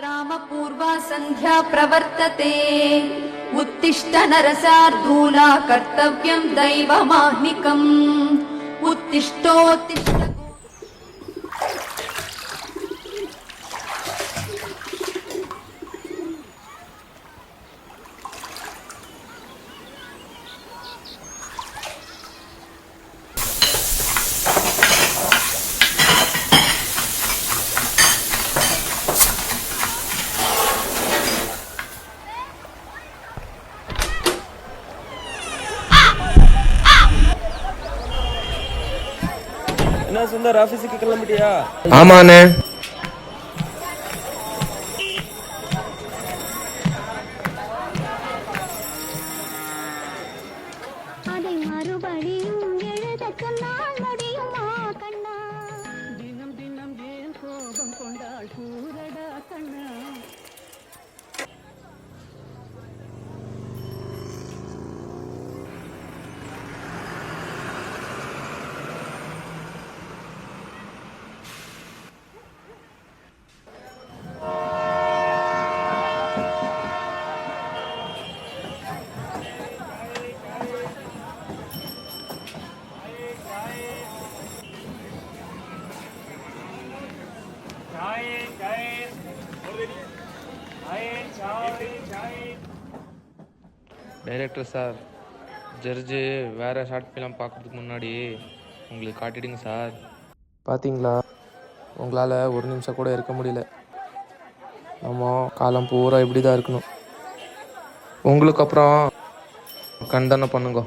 रामपूर्वा सन्ध्या प्रवर्तते उत्तिष्ठ नरसार्धूला कर्तव्यं दैवमाह्निकम् उत्तिष्ठोत्तिष्ठ என்ன சுந்தர் ஆபீஸுக்கு கிளம்பிட்டியா? ஆமாண்ணே. அதை மறுபடியும் எழுத சொன்னால் முடியுமா கண்ணா? தினம் தினம் ஏன் கோபம் கொண்டாள் கூறடா கண்ணா? டைரக்டர் சார், ஜட்ஜு வேறு ஷார்ட் ஃபிலிம் பார்க்குறதுக்கு முன்னாடி உங்களுக்கு காட்டிடுங்க சார். பார்த்தீங்களா, உங்களால் ஒரு நிமிஷம் கூட இருக்க முடியல. நம்ம காலம் பூரா இப்படி தான் இருக்கணும். உங்களுக்கு அப்புறம் கண்டனம் பண்ணுங்க.